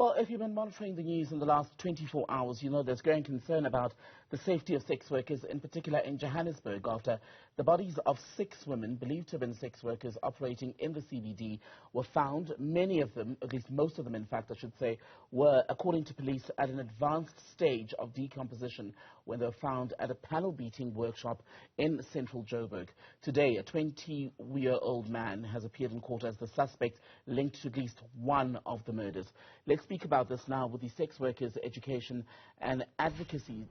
Well, if you've been monitoring the news in the last 24 hours, you know there's growing concern about the safety of sex workers, in particular in Johannesburg, after the bodies of 6 women, believed to have been sex workers operating in the CBD, were found. Many of them, at least most of them, in fact, I should say, were, according to police, at an advanced stage of decomposition when they were found at a panel beating workshop in central Joburg. Today, a 20-year-old man has appeared in court as the suspect linked to at least one of the murders. Let's speak about this now with the Sex Workers Education and Advocacy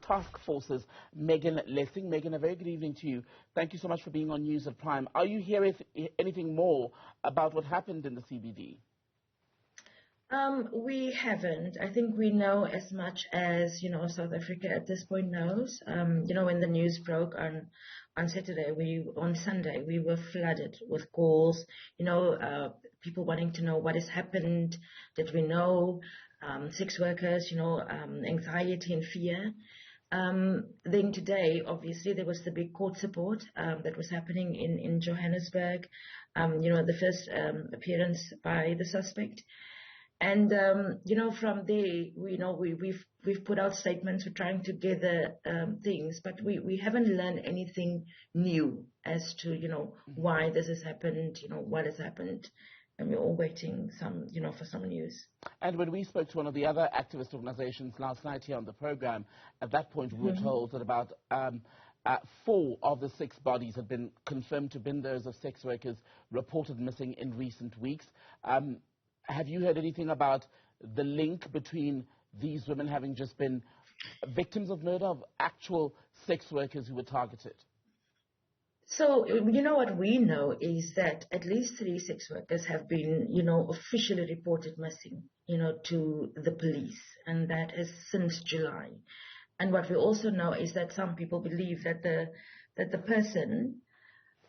Task Force's Megan Lessing. Megan, a very good evening to you. Thank you so much for being on News at Prime. Are you hearing anything more about what happened in the CBD? We haven't. I think we know as much as, South Africa at this point knows. When the news broke on Sunday, we were flooded with calls, people wanting to know what has happened, did we know, sex workers, anxiety and fear. Then today, obviously, there was the big court support that was happening in Johannesburg, the first appearance by the suspect. And, from there, we've put out statements, we're trying to gather things, but we haven't learned anything new as to, why this has happened, what has happened. And we're all waiting for some news. And when we spoke to one of the other activist organizations last night here on the program, at that point we were told that about 4 of the 6 bodies had been confirmed to have been those of sex workers reported missing in recent weeks. Have you heard anything about the link between these women having just been victims of murder, of actual sex workers who were targeted? So, what we know is that at least 3 sex workers have been, officially reported missing, to the police, and that is since July. And what we also know is that some people believe that the person,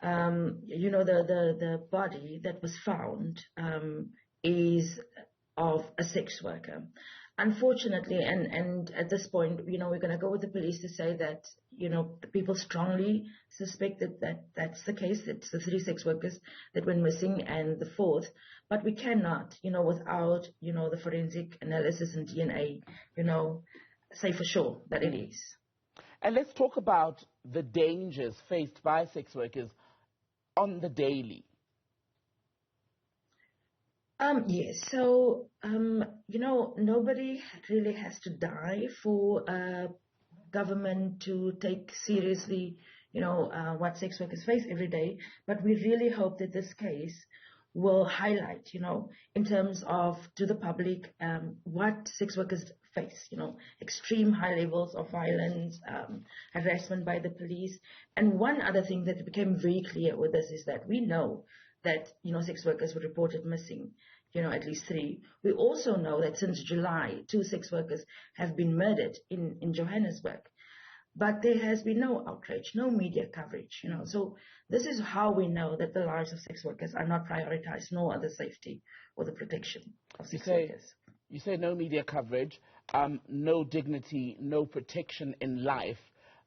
the body that was found, is of a sex worker. Unfortunately, and at this point, we're going to go with the police to say that, people strongly suspect that that's the case. It's the 3 sex workers that went missing and the 4th. But we cannot, without, the forensic analysis and DNA, say for sure that it is. And let's talk about the dangers faced by sex workers on the daily. Yes. So, nobody really has to die for government to take seriously, what sex workers face every day. But we really hope that this case will highlight, in terms of to the public, what sex workers face, extreme high levels of violence, harassment by the police. And one other thing that became very clear with this is that we know that, sex workers were reported missing, at least 3. We also know that since July, 2 sex workers have been murdered in Johannesburg. But there has been no outrage, no media coverage, So this is how we know that the lives of sex workers are not prioritized, nor are the safety or the protection of sex workers. You say no media coverage, no dignity, no protection in life.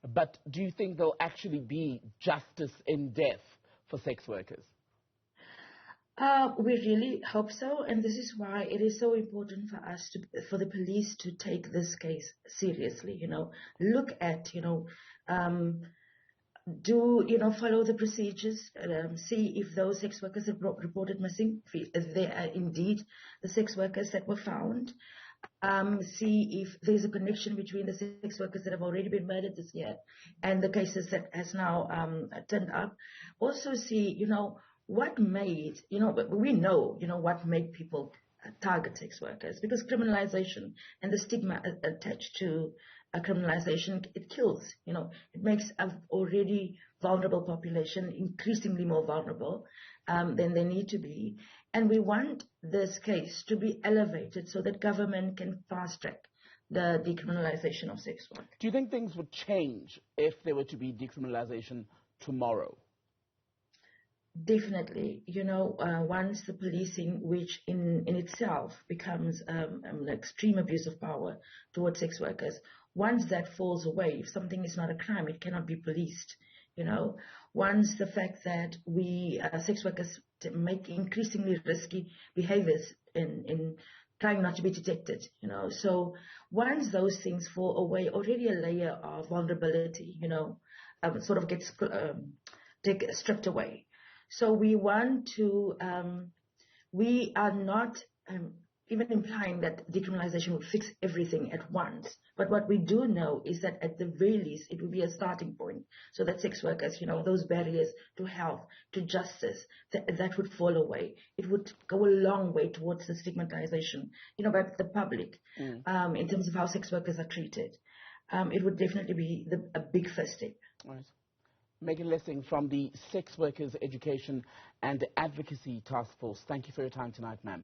But do you think there'll actually be justice in death for sex workers? We really hope so, and this is why it is so important for us for the police to take this case seriously. Look at, follow the procedures, see if those sex workers have reported missing, if they are indeed the sex workers that were found. See if there's a connection between the sex workers that have already been murdered this year and the cases that has now turned up. Also see, what made, we know, what made people target sex workers, because criminalization and the stigma attached to criminalization, it kills, it makes an already vulnerable population increasingly more vulnerable than they need to be. And we want this case to be elevated so that government can fast track the decriminalization of sex work. Do you think things would change if there were to be decriminalization tomorrow? Definitely. Once the policing, which in itself becomes an extreme abuse of power towards sex workers, once that falls away, if something is not a crime, it cannot be policed. Once the fact that we sex workers make increasingly risky behaviors in trying not to be detected, So once those things fall away, already a layer of vulnerability, sort of gets stripped away. So we want to, we are not even implying that decriminalization will fix everything at once. But what we do know is that at the very least, it will be a starting point so that sex workers, those barriers to health, to justice, that would fall away. It would go a long way towards the stigmatization, by the public, in terms of how sex workers are treated. It would definitely be a big first step. Right. Megan Lessing from the Sex Workers Education and Advocacy Taskforce. Thank you for your time tonight, ma'am.